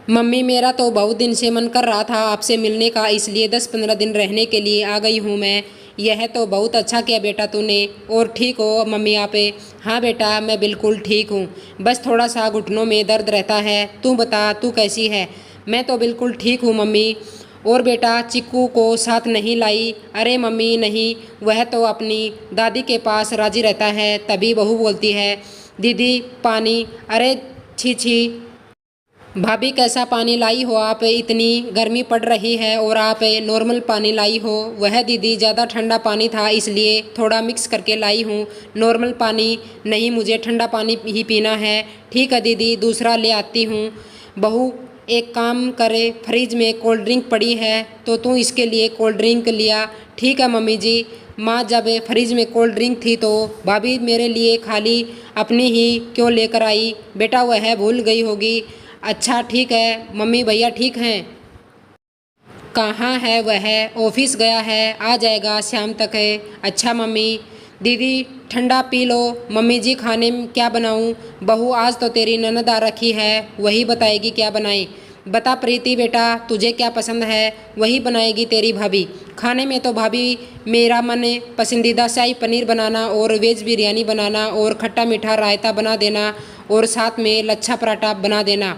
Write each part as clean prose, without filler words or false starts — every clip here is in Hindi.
मम्मी, मेरा तो बहुत दिन से मन कर रहा था आपसे मिलने का, इसलिए 10-15 दिन रहने के लिए आ गई हूँ मैं। यह तो बहुत अच्छा किया बेटा तूने। और ठीक हो मम्मी आप? हाँ बेटा, मैं बिल्कुल ठीक हूँ। बस थोड़ा सा घुटनों में दर्द रहता है। तू बता, तू कैसी है? मैं तो बिल्कुल ठीक हूँ मम्मी। और बेटा, चिक्कू को साथ नहीं लाई? अरे मम्मी नहीं, वह तो अपनी दादी के पास राजी रहता है। तभी बहू बोलती है, दीदी पानी। अरे छी छी, भाभी कैसा पानी लाई हो आप? इतनी गर्मी पड़ रही है और आप नॉर्मल पानी लाई हो। वह दीदी ज़्यादा ठंडा पानी था इसलिए थोड़ा मिक्स करके लाई हूँ। नॉर्मल पानी नहीं, मुझे ठंडा पानी ही पीना है। ठीक है दीदी, दूसरा ले आती हूँ। बहू एक काम करे, फ्रिज में कोल्ड ड्रिंक पड़ी है तो तू इसके लिए कोल्ड ड्रिंक लिया। ठीक है मम्मी जी। माँ, जब फ्रिज में कोल्ड ड्रिंक थी तो भाभी मेरे लिए खाली अपनी ही क्यों लेकर आई? बेटा वह भूल गई होगी। अच्छा ठीक है मम्मी, भैया ठीक हैं? कहाँ है वह? ऑफिस गया है, आ जाएगा शाम तक है। अच्छा मम्मी। दीदी ठंडा पी लो। मम्मी जी खाने में क्या बनाऊँ? बहू आज तो तेरी ननद आ रखी है, वही बताएगी क्या बनाए। बता प्रीति बेटा, तुझे क्या पसंद है वही बनाएगी तेरी भाभी। खाने में तो भाभी मेरा मन पसंदीदा शाही पनीर बनाना और वेज बिरयानी बनाना और खट्टा मीठा रायता बना देना और साथ में लच्छा पराठा बना देना।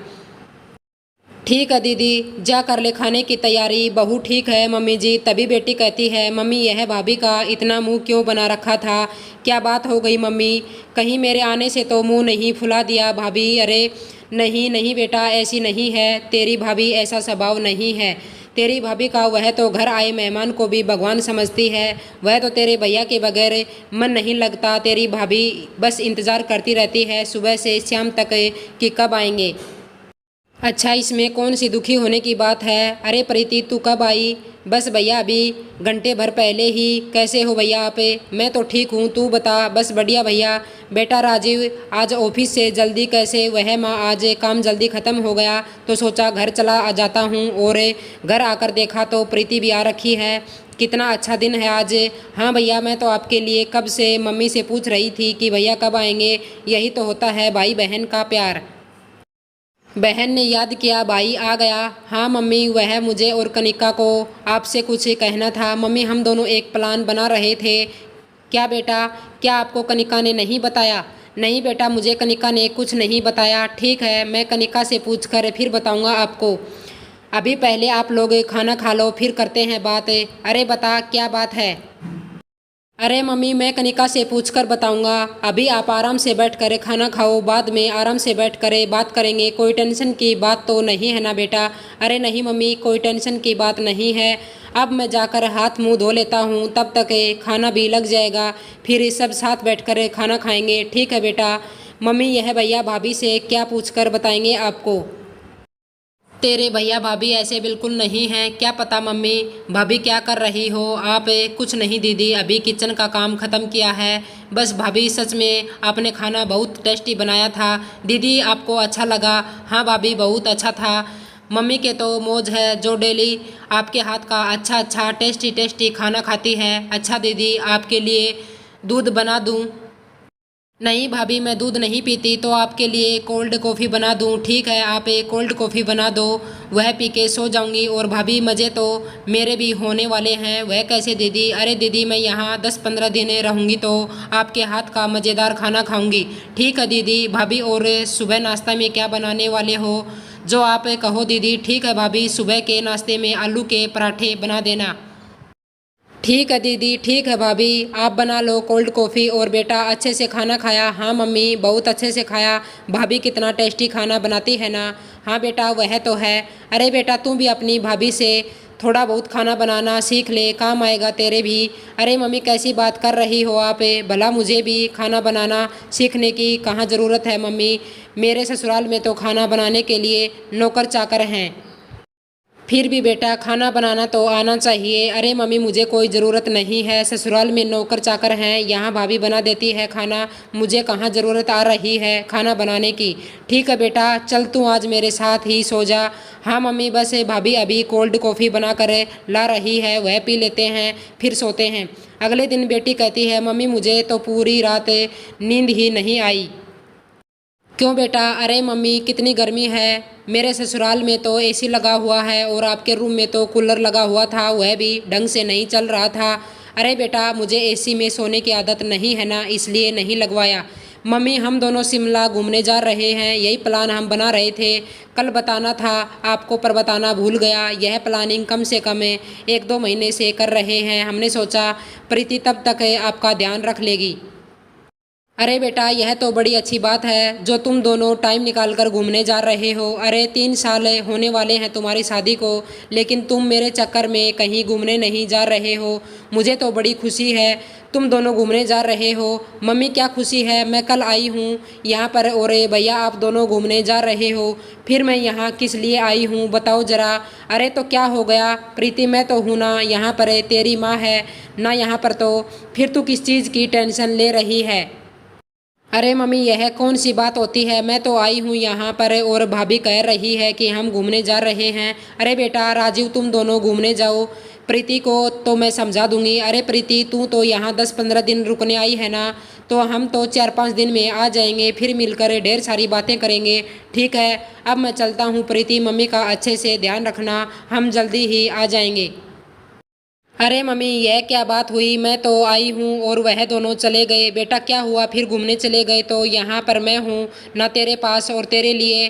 ठीक है दीदी, जा कर ले खाने की तैयारी। बहू ठीक है मम्मी जी। तभी बेटी कहती है, मम्मी यह भाभी का इतना मुंह क्यों बना रखा था? क्या बात हो गई मम्मी? कहीं मेरे आने से तो मुंह नहीं फुला दिया भाभी? अरे नहीं नहीं बेटा, ऐसी नहीं है तेरी भाभी, ऐसा स्वभाव नहीं है तेरी भाभी का। वह तो घर आए मेहमान को भी भगवान समझती है। वह तो तेरे भैया के बगैर मन नहीं लगता। तेरी भाभी बस इंतज़ार करती रहती है सुबह से शाम तक कि कब आएंगे। अच्छा, इसमें कौन सी दुखी होने की बात है? अरे प्रीति तू कब आई? बस भैया अभी घंटे भर पहले ही। कैसे हो भैया आप? मैं तो ठीक हूँ, तू बता? बस बढ़िया भैया। बेटा राजीव आज ऑफिस से जल्दी कैसे? वह माँ, आज काम जल्दी ख़त्म हो गया तो सोचा घर चला आ जाता हूँ। और घर आकर देखा तो प्रीति भी आ रखी है। कितना अच्छा दिन है आज। हाँ भैया, मैं तो आपके लिए कब से मम्मी से पूछ रही थी कि भैया कब आएंगे। यही तो होता है भाई बहन का प्यार। बहन ने याद किया, भाई आ गया। हाँ मम्मी, वह मुझे और कनिका को आपसे कुछ कहना था। मम्मी हम दोनों एक प्लान बना रहे थे। क्या बेटा? क्या आपको कनिका ने नहीं बताया? नहीं बेटा, मुझे कनिका ने कुछ नहीं बताया। ठीक है, मैं कनिका से पूछ कर फिर बताऊंगा आपको। अभी पहले आप लोग खाना खा लो, फिर करते हैं बात। अरे बता, क्या बात है? अरे मम्मी, मैं कनिका से पूछकर बताऊंगा। अभी आप आराम से बैठ कर खाना खाओ, बाद में आराम से बैठ कर बात करेंगे। कोई टेंशन की बात तो नहीं है ना बेटा? अरे नहीं मम्मी, कोई टेंशन की बात नहीं है। अब मैं जाकर हाथ मुंह धो लेता हूँ, तब तक खाना भी लग जाएगा। फिर सब साथ बैठकर खाना खाएंगे। ठीक है बेटा। मम्मी यह भैया भाभी से क्या पूछकर बताएंगे आपको? तेरे भैया भाभी ऐसे बिल्कुल नहीं हैं। क्या पता मम्मी भाभी क्या कर रही हो आप? कुछ नहीं दीदी, अभी किचन का काम ख़त्म किया है। बस भाभी सच में आपने खाना बहुत टेस्टी बनाया था। दीदी आपको अच्छा लगा? हाँ भाभी, बहुत अच्छा था। मम्मी के तो मौज है जो डेली आपके हाथ का अच्छा अच्छा टेस्टी टेस्टी खाना खाती है। अच्छा दीदी, आपके लिए दूध बना दूँ? नहीं भाभी, मैं दूध नहीं पीती, तो आपके लिए कोल्ड कॉफ़ी बना दूं? ठीक है, आप एक कोल्ड कॉफ़ी बना दो, वह पी के सो जाऊंगी। और भाभी मज़े तो मेरे भी होने वाले हैं। वह कैसे दीदी? अरे दीदी, मैं यहाँ 10-15 दिन रहूँगी तो आपके हाथ का मज़ेदार खाना खाऊंगी। ठीक है दीदी। भाभी और सुबह नाश्ता में क्या बनाने वाले हो? जो आप कहो दीदी। ठीक है भाभी, सुबह के नाश्ते में आलू के पराठे बना देना। ठीक है दीदी। ठीक है भाभी, आप बना लो कोल्ड कॉफ़ी। और बेटा अच्छे से खाना खाया? हाँ मम्मी, बहुत अच्छे से खाया। भाभी कितना टेस्टी खाना बनाती है ना। हाँ बेटा, वह तो है। अरे बेटा, तू भी अपनी भाभी से थोड़ा बहुत खाना बनाना सीख ले, काम आएगा तेरे भी। अरे मम्मी, कैसी बात कर रही हो आप? भला मुझे भी खाना बनाना सीखने की कहाँ ज़रूरत है मम्मी? मेरे ससुराल में तो खाना बनाने के लिए नौकर चाकर हैं। फिर भी बेटा खाना बनाना तो आना चाहिए। अरे मम्मी, मुझे कोई ज़रूरत नहीं है, ससुराल में नौकर चाकर हैं, यहाँ भाभी बना देती है खाना। मुझे कहाँ ज़रूरत आ रही है खाना बनाने की। ठीक है बेटा, चल तू आज मेरे साथ ही सो जा। हाँ मम्मी, बस भाभी अभी कोल्ड कॉफ़ी बना कर ला रही है, वह पी लेते हैं फिर सोते हैं। अगले दिन बेटी कहती है, मम्मी मुझे तो पूरी रात नींद ही नहीं आई। क्यों बेटा? अरे मम्मी कितनी गर्मी है। मेरे ससुराल में तो एसी लगा हुआ है और आपके रूम में तो कूलर लगा हुआ था, वह भी ढंग से नहीं चल रहा था। अरे बेटा मुझे एसी में सोने की आदत नहीं है ना, इसलिए नहीं लगवाया। मम्मी हम दोनों शिमला घूमने जा रहे हैं, यही प्लान हम बना रहे थे। कल बताना था आपको पर बताना भूल गया। यह प्लानिंग कम से कम 1-2 महीने से कर रहे हैं। हमने सोचा प्रीति तब तक आपका ध्यान रख लेगी। अरे बेटा यह तो बड़ी अच्छी बात है जो तुम दोनों टाइम निकाल कर घूमने जा रहे हो। अरे 3 साल होने वाले हैं तुम्हारी शादी को, लेकिन तुम मेरे चक्कर में कहीं घूमने नहीं जा रहे हो। मुझे तो बड़ी खुशी है तुम दोनों घूमने जा रहे हो। मम्मी क्या खुशी है, मैं कल आई हूँ यहाँ पर और भैया आप दोनों घूमने जा रहे हो, फिर मैं यहाँ किस लिए आई हूँ बताओ ज़रा। अरे तो क्या हो गया प्रीति, मैं तो हूँ ना यहाँ पर, तेरी माँ है ना यहाँ पर, तो फिर तू किस चीज़ की टेंशन ले रही है। अरे मम्मी यह कौन सी बात होती है, मैं तो आई हूँ यहाँ पर और भाभी कह रही है कि हम घूमने जा रहे हैं। अरे बेटा राजीव तुम दोनों घूमने जाओ, प्रीति को तो मैं समझा दूंगी। अरे प्रीति तू तो यहाँ 10-15 दिन रुकने आई है ना, तो हम तो 4-5 दिन में आ जाएंगे, फिर मिलकर ढेर सारी बातें करेंगे। ठीक है अब मैं चलता हूँ प्रीति, मम्मी का अच्छे से ध्यान रखना, हम जल्दी ही आ जाएंगे। अरे मम्मी यह क्या बात हुई, मैं तो आई हूँ और वह दोनों चले गए। बेटा क्या हुआ, फिर घूमने चले गए तो यहाँ पर मैं हूँ ना तेरे पास, और तेरे लिए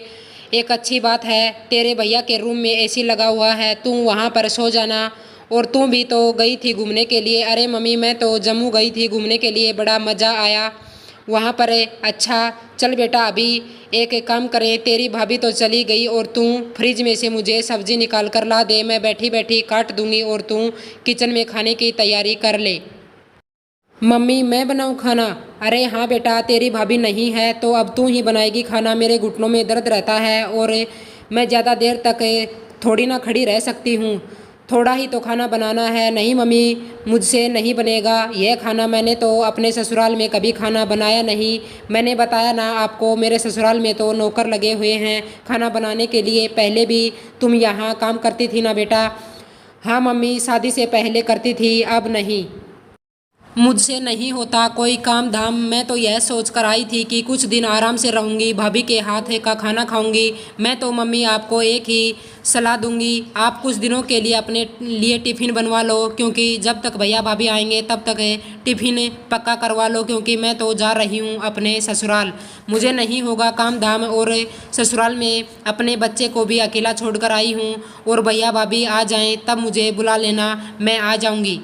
एक अच्छी बात है तेरे भैया के रूम में एसी लगा हुआ है, तू वहाँ पर सो जाना। और तू भी तो गई थी घूमने के लिए। अरे मम्मी मैं तो जम्मू गई थी घूमने के लिए, बड़ा मज़ा आया वहाँ पर। अच्छा चल बेटा अभी एक काम करें, तेरी भाभी तो चली गई और तू फ्रिज में से मुझे सब्ज़ी निकाल कर ला दे, मैं बैठी बैठी काट दूंगी और तू किचन में खाने की तैयारी कर ले। मम्मी मैं बनाऊँ खाना? अरे हाँ बेटा तेरी भाभी नहीं है तो अब तू ही बनाएगी खाना, मेरे घुटनों में दर्द रहता है और मैं ज़्यादा देर तक थोड़ी ना खड़ी रह सकती हूँ, थोड़ा ही तो खाना बनाना है। नहीं मम्मी मुझसे नहीं बनेगा यह खाना, मैंने तो अपने ससुराल में कभी खाना बनाया नहीं। मैंने बताया ना आपको मेरे ससुराल में तो नौकर लगे हुए हैं खाना बनाने के लिए, पहले भी तुम यहाँ काम करती थी ना बेटा। हाँ मम्मी शादी से पहले करती थी, अब नहीं, मुझसे नहीं होता कोई काम धाम। मैं तो यह सोच कर आई थी कि कुछ दिन आराम से रहूँगी, भाभी के हाथ का खाना खाऊंगी। मैं तो मम्मी आपको एक ही सलाह दूंगी, आप कुछ दिनों के लिए अपने लिए टिफ़िन बनवा लो, क्योंकि जब तक भैया भाभी आएंगे तब तक टिफ़िन पक्का करवा लो, क्योंकि मैं तो जा रही हूँ अपने ससुराल, मुझे नहीं होगा काम धाम। और ससुराल में अपने बच्चे को भी अकेला छोड़ कर आई हूँ, और भैया भाभी आ जाएँ तब मुझे बुला लेना, मैं आ जाऊँगी।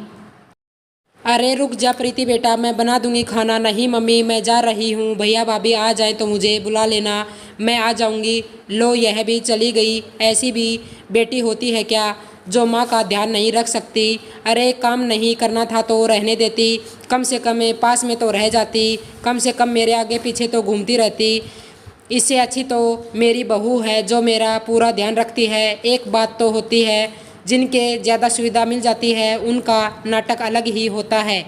अरे रुक जा प्रीति बेटा मैं बना दूंगी खाना। नहीं मम्मी मैं जा रही हूँ, भैया भाभी आ जाए तो मुझे बुला लेना, मैं आ जाऊंगी। लो यह भी चली गई, ऐसी भी बेटी होती है क्या जो माँ का ध्यान नहीं रख सकती। अरे काम नहीं करना था तो रहने देती, कम से कम पास में तो रह जाती, कम से कम मेरे आगे पीछे तो घूमती रहती। इससे अच्छी तो मेरी बहू है जो मेरा पूरा ध्यान रखती है। एक बात तो होती है जिनके ज़्यादा सुविधा मिल जाती है उनका नाटक अलग ही होता है।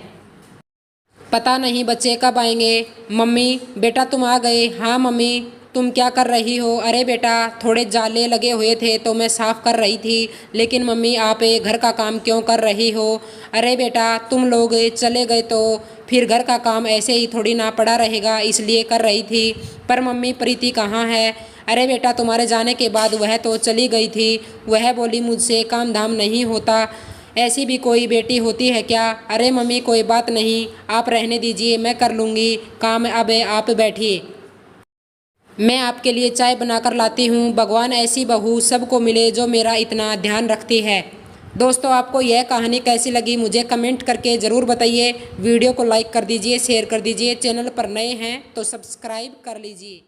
पता नहीं बच्चे कब आएंगे। मम्मी बेटा तुम आ गए। हाँ मम्मी तुम क्या कर रही हो? अरे बेटा थोड़े जाले लगे हुए थे तो मैं साफ़ कर रही थी, लेकिन मम्मी आप घर का काम क्यों कर रही हो? अरे बेटा तुम लोग चले गए तो फिर घर का काम ऐसे ही थोड़ी ना पड़ा रहेगा, इसलिए कर रही थी। पर मम्मी प्रीति कहाँ है? अरे बेटा तुम्हारे जाने के बाद वह तो चली गई थी, वह बोली मुझसे काम धाम नहीं होता। ऐसी भी कोई बेटी होती है क्या? अरे मम्मी कोई बात नहीं, आप रहने दीजिए, मैं कर लूँगी काम, अब आप बैठिए, मैं आपके लिए चाय बनाकर लाती हूँ। भगवान ऐसी बहू सबको मिले जो मेरा इतना ध्यान रखती है। दोस्तों आपको यह कहानी कैसी लगी मुझे कमेंट करके ज़रूर बताइए। वीडियो को लाइक कर दीजिए, शेयर कर दीजिए, चैनल पर नए हैं तो सब्सक्राइब कर लीजिए।